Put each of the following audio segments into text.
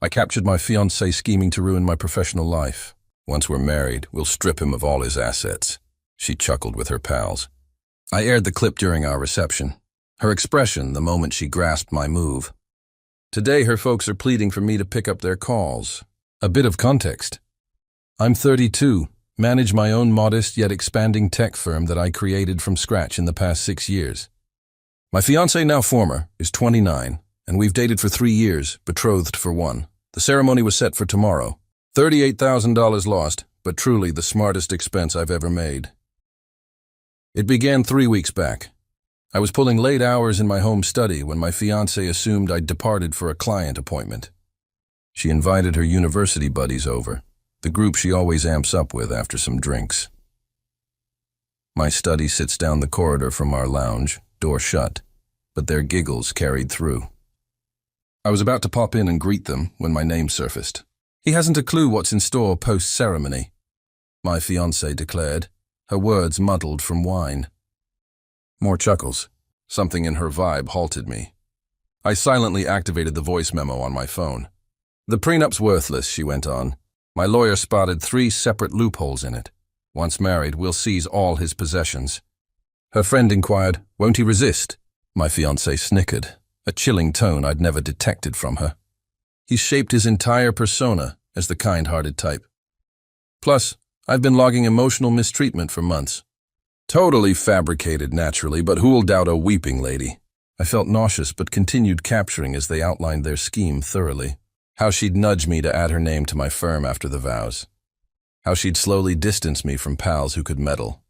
I captured my fiancé scheming to ruin my professional life. Once we're married, we'll strip him of all his assets. She chuckled with her pals. I aired the clip during our reception. Her expression the moment she grasped my move. Today, her folks are pleading for me to pick up their calls. A bit of context. I'm 32, manage my own modest yet expanding tech firm that I created from scratch in the past 6 years. My fiancé, now former, is 29, and we've dated for 3 years, betrothed for 1. The ceremony was set for tomorrow. $38,000 lost, but truly the smartest expense I've ever made. It began 3 weeks back. I was pulling late hours in my home study when my fiancé assumed I'd departed for a client appointment. She invited her university buddies over, the group she always amps up with after some drinks. My study sits down the corridor from our lounge, door shut, but their giggles carried through. I was about to pop in and greet them when my name surfaced. He hasn't a clue what's in store post-ceremony, my fiancé declared, her words muddled from wine. More chuckles. Something in her vibe halted me. I silently activated the voice memo on my phone. The prenup's worthless, she went on. My lawyer spotted 3 separate loopholes in it. Once married, we'll seize all his possessions. Her friend inquired, won't he resist? My fiancé snickered, a chilling tone I'd never detected from her. He's shaped his entire persona as the kind-hearted type. Plus, I've been logging emotional mistreatment for months. Totally fabricated, naturally, but who'll doubt a weeping lady? I felt nauseous but continued capturing as they outlined their scheme thoroughly. How she'd nudge me to add her name to my firm after the vows. How she'd slowly distance me from pals who could meddle.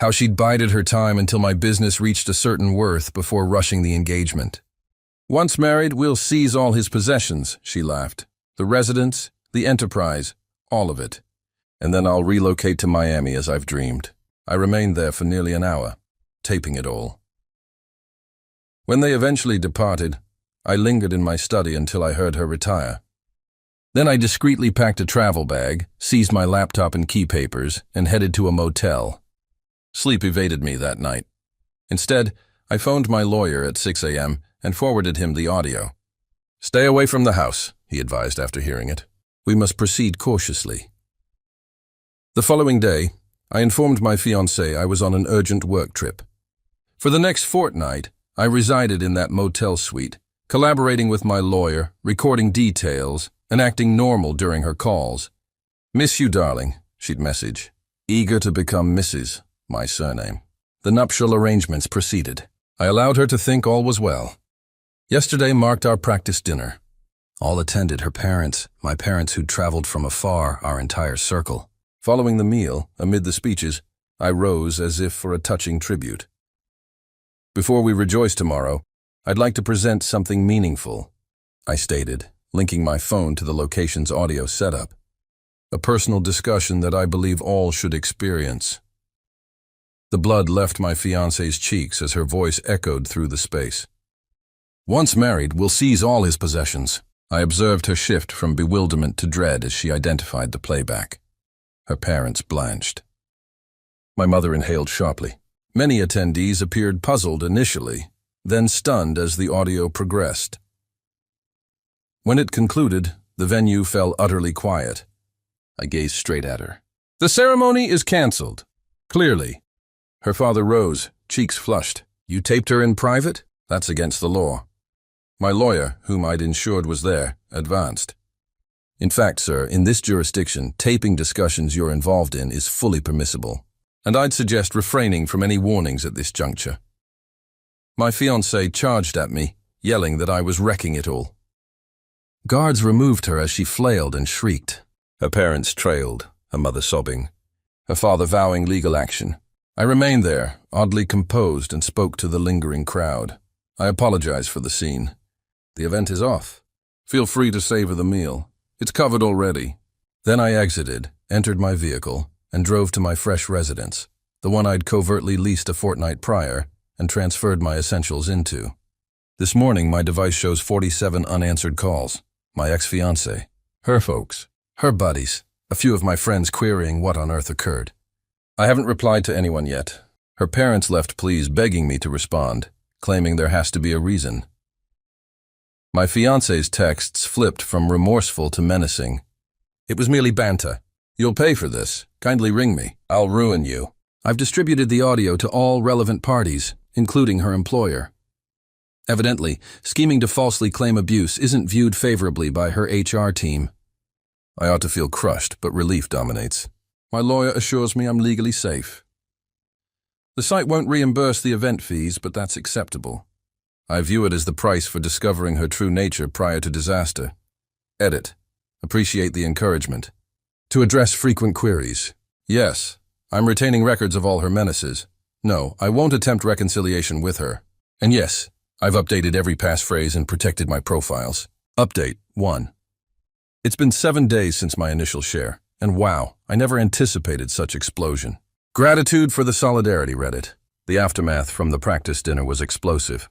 How she'd bided her time until my business reached a certain worth before rushing the engagement. Once married, we'll seize all his possessions, she laughed. The residence, the enterprise, all of it. And then I'll relocate to Miami as I've dreamed. I remained there for nearly an hour, taping it all. When they eventually departed, I lingered in my study until I heard her retire. Then I discreetly packed a travel bag, seized my laptop and key papers, and headed to a motel. Sleep evaded me that night. Instead, I phoned my lawyer at 6 a.m. and forwarded him the audio. Stay away from the house, he advised after hearing it. We must proceed cautiously. The following day, I informed my fiancé I was on an urgent work trip. For the next fortnight, I resided in that motel suite, collaborating with my lawyer, recording details, and acting normal during her calls. Miss you, darling, she'd message, eager to become Mrs., my surname. The nuptial arrangements proceeded. I allowed her to think all was well. Yesterday marked our practice dinner. All attended, her parents, my parents who'd traveled from afar, our entire circle. Following the meal, amid the speeches, I rose as if for a touching tribute. Before we rejoice tomorrow, I'd like to present something meaningful, I stated, linking my phone to the location's audio setup. A personal discussion that I believe all should experience. The blood left my fiancé's cheeks as her voice echoed through the space. Once married, we'll seize all his possessions. I observed her shift from bewilderment to dread as she identified the playback. Her parents blanched. My mother inhaled sharply. Many attendees appeared puzzled initially, then stunned as the audio progressed. When it concluded, the venue fell utterly quiet. I gazed straight at her. The ceremony is cancelled. Clearly. Her father rose, cheeks flushed. You taped her in private? That's against the law. My lawyer, whom I'd ensured was there, advanced. In fact, sir, in this jurisdiction, taping discussions you're involved in is fully permissible, and I'd suggest refraining from any warnings at this juncture. My fiancée charged at me, yelling that I was wrecking it all. Guards removed her as she flailed and shrieked. Her parents trailed, her mother sobbing, her father vowing legal action. I remained there, oddly composed, and spoke to the lingering crowd. I apologize for the scene. The event is off. Feel free to savor the meal. It's covered already. Then I exited, entered my vehicle, and drove to my fresh residence, the one I'd covertly leased a fortnight prior and transferred my essentials into. This morning, my device shows 47 unanswered calls. My ex-fiancée, her folks, her buddies, a few of my friends querying what on earth occurred. I haven't replied to anyone yet. Her parents left pleas begging me to respond, claiming there has to be a reason. My fiancée's texts flipped from remorseful to menacing. It was merely banter. You'll pay for this. Kindly ring me. I'll ruin you. I've distributed the audio to all relevant parties, including her employer. Evidently, scheming to falsely claim abuse isn't viewed favorably by her HR team. I ought to feel crushed, but relief dominates. My lawyer assures me I'm legally safe. The site won't reimburse the event fees, but that's acceptable. I view it as the price for discovering her true nature prior to disaster. Edit. Appreciate the encouragement. To address frequent queries. Yes, I'm retaining records of all her menaces. No, I won't attempt reconciliation with her. And yes, I've updated every passphrase and protected my profiles. Update 1. It's been 7 days since my initial share, and wow, I never anticipated such explosion. Gratitude for the solidarity, Reddit. The aftermath from the practice dinner was explosive.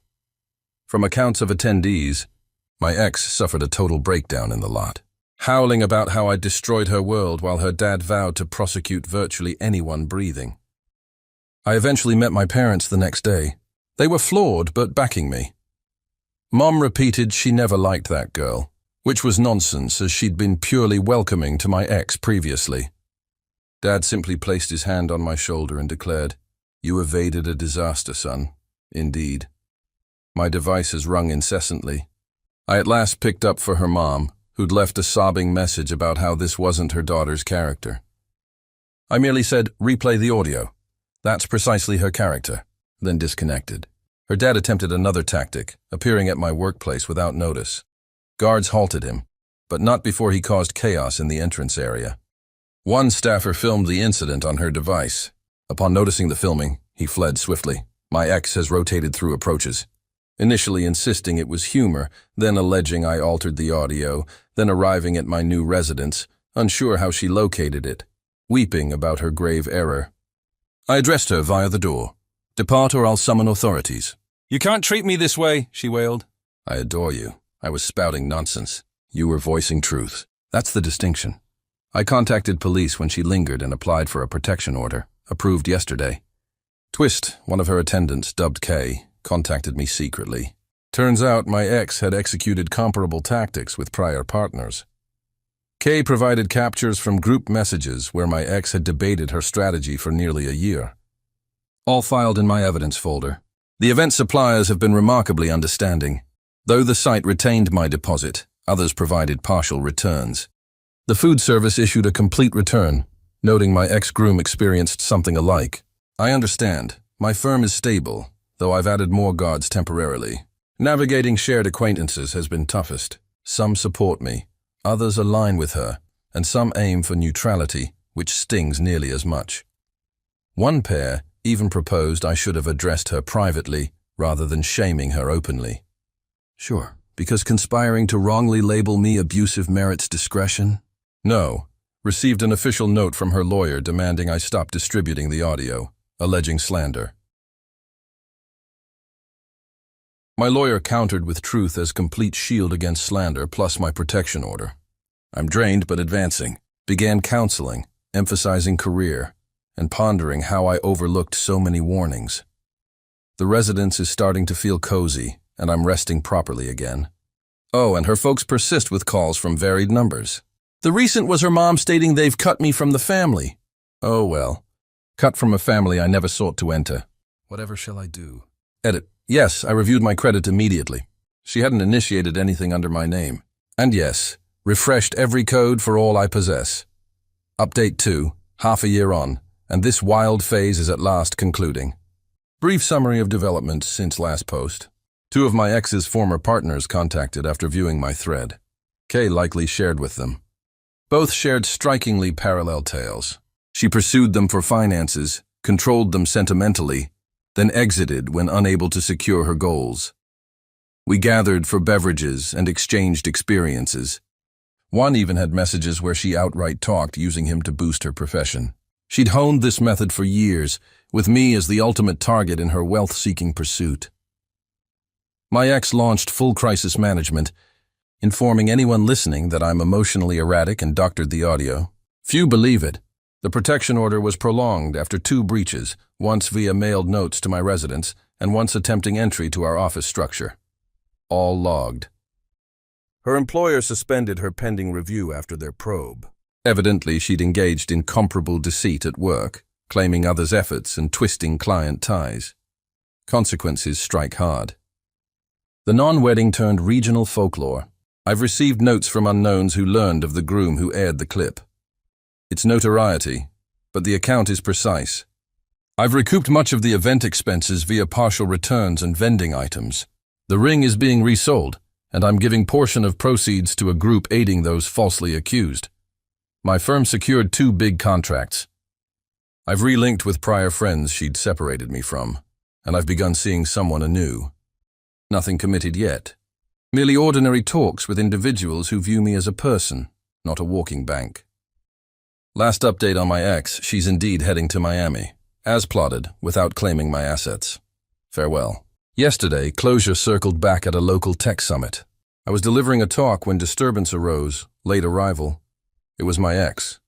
From accounts of attendees, my ex suffered a total breakdown in the lot, howling about how I destroyed her world while her dad vowed to prosecute virtually anyone breathing. I eventually met my parents the next day. They were flawed but backing me. Mom repeated she never liked that girl, which was nonsense as she'd been purely welcoming to my ex previously. Dad simply placed his hand on my shoulder and declared, "You evaded a disaster, son. Indeed." My devices rung incessantly. I at last picked up for her mom, who'd left a sobbing message about how this wasn't her daughter's character. I merely said, "Replay the audio. That's precisely her character," then disconnected. Her dad attempted another tactic, appearing at my workplace without notice. Guards halted him, but not before he caused chaos in the entrance area. One staffer filmed the incident on her device. Upon noticing the filming, he fled swiftly. My ex has rotated through approaches, initially insisting it was humor, then alleging I altered the audio, then arriving at my new residence, unsure how she located it, weeping about her grave error. I addressed her via the door. "Depart or I'll summon authorities." "You can't treat me this way," she wailed. "I adore you. I was spouting nonsense. You were voicing truth. That's the distinction." I contacted police when she lingered and applied for a protection order, approved yesterday. Twist, one of her attendants, dubbed Kay, contacted me secretly. Turns out my ex had executed comparable tactics with prior partners. Kay provided captures from group messages where my ex had debated her strategy for nearly a year. All filed in my evidence folder. The event suppliers have been remarkably understanding. Though the site retained my deposit, others provided partial returns. The food service issued a complete return, noting my ex-groom experienced something alike. I understand. My firm is stable, though I've added more guards temporarily. Navigating shared acquaintances has been toughest. Some support me, others align with her, and some aim for neutrality, which stings nearly as much. One pair even proposed I should have addressed her privately rather than shaming her openly. Sure, because conspiring to wrongly label me abusive merits discretion? No. Received an official note from her lawyer demanding I stop distributing the audio, alleging slander. My lawyer countered with truth as complete shield against slander plus my protection order. I'm drained but advancing. Began counseling, emphasizing career, and pondering how I overlooked so many warnings. The residence is starting to feel cozy, and I'm resting properly again. Oh, and her folks persist with calls from varied numbers. The recent was her mom stating they've cut me from the family. Oh well. Cut from a family I never sought to enter. Whatever shall I do? Edit. Yes, I reviewed my credit immediately. She hadn't initiated anything under my name. And yes, refreshed every code for all I possess. Update 2, half a year on, and this wild phase is at last concluding. Brief summary of developments since last post. 2 of my ex's former partners contacted after viewing my thread. Kay likely shared with them. Both shared strikingly parallel tales. She pursued them for finances, controlled them sentimentally, then exited when unable to secure her goals. We gathered for beverages and exchanged experiences. One even had messages where she outright talked, using him to boost her profession. She'd honed this method for years, with me as the ultimate target in her wealth-seeking pursuit. My ex launched full crisis management, informing anyone listening that I'm emotionally erratic and doctored the audio. Few believe it. The protection order was prolonged after 2 breaches, once via mailed notes to my residence and once attempting entry to our office structure. All logged. Her employer suspended her pending review after their probe. Evidently, she'd engaged in comparable deceit at work, claiming others' efforts and twisting client ties. Consequences strike hard. The non-wedding turned regional folklore. I've received notes from unknowns who learned of the groom who aired the clip. It's notoriety, but the account is precise. I've recouped much of the event expenses via partial returns and vending items. The ring is being resold, and I'm giving portion of proceeds to a group aiding those falsely accused. My firm secured 2 big contracts. I've relinked with prior friends she'd separated me from, and I've begun seeing someone anew. Nothing committed yet. Merely ordinary talks with individuals who view me as a person, not a walking bank. Last update on my ex, she's indeed heading to Miami, as plotted, without claiming my assets. Farewell. Yesterday, closure circled back at a local tech summit. I was delivering a talk when disturbance arose, late arrival. It was my ex.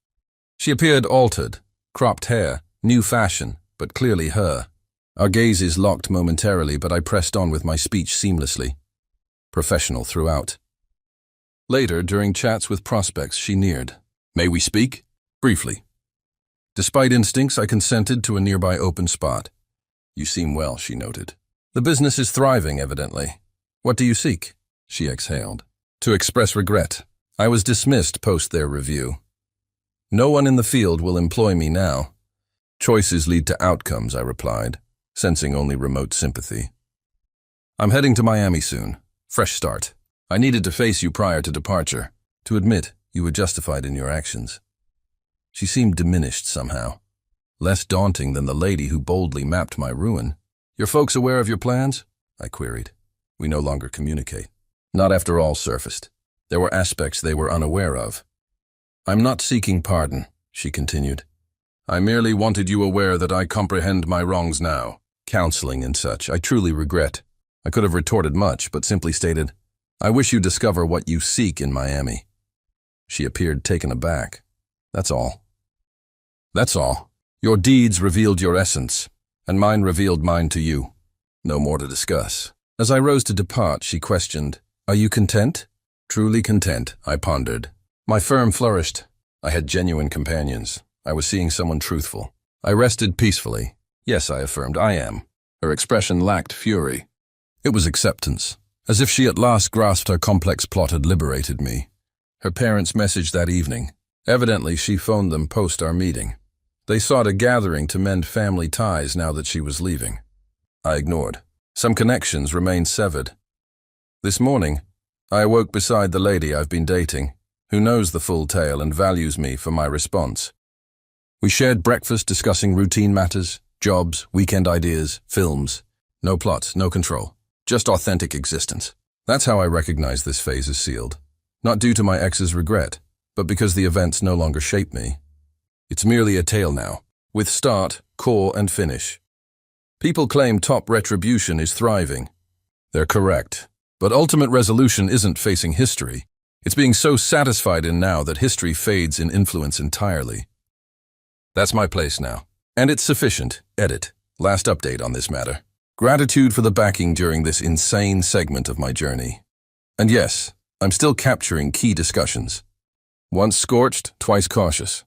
She appeared altered, cropped hair, new fashion, but clearly her. Our gazes locked momentarily, but I pressed on with my speech seamlessly. Professional throughout. Later, during chats with prospects, she neared. May we speak? Briefly. Despite instincts, I consented to a nearby open spot. You seem well, she noted. The business is thriving, evidently. What do you seek? She exhaled. To express regret. I was dismissed post their review. No one in the field will employ me now. Choices lead to outcomes, I replied, sensing only remote sympathy. I'm heading to Miami soon. Fresh start. I needed to face you prior to departure, to admit you were justified in your actions. She seemed diminished somehow, less daunting than the lady who boldly mapped my ruin. Your folks aware of your plans? I queried. We no longer communicate. Not after all surfaced. There were aspects they were unaware of. I'm not seeking pardon, she continued. I merely wanted you aware that I comprehend my wrongs now. Counseling and such, I truly regret. I could have retorted much, but simply stated, I wish you discover what you seek in Miami. She appeared taken aback. That's all. That's all. Your deeds revealed your essence, and mine revealed mine to you. No more to discuss. As I rose to depart, she questioned, Are you content? Truly content, I pondered. My firm flourished. I had genuine companions. I was seeing someone truthful. I rested peacefully. Yes, I affirmed, I am. Her expression lacked fury. It was acceptance. As if she at last grasped her complex plot had liberated me. Her parents messaged that evening. Evidently, she phoned them post our meeting. They sought a gathering to mend family ties now that she was leaving. I ignored. Some connections remained severed. This morning, I awoke beside the lady I've been dating, who knows the full tale and values me for my response. We shared breakfast discussing routine matters, jobs, weekend ideas, films. No plots, no control. Just authentic existence. That's how I recognize this phase is sealed. Not due to my ex's regret, but because the events no longer shape me. It's merely a tale now, with start, core, and finish. People claim top retribution is thriving. They're correct. But ultimate resolution isn't facing history. It's being so satisfied in now that history fades in influence entirely. That's my place now. And it's sufficient. Edit. Last update on this matter. Gratitude for the backing during this insane segment of my journey. And yes, I'm still capturing key discussions. Once scorched, twice cautious.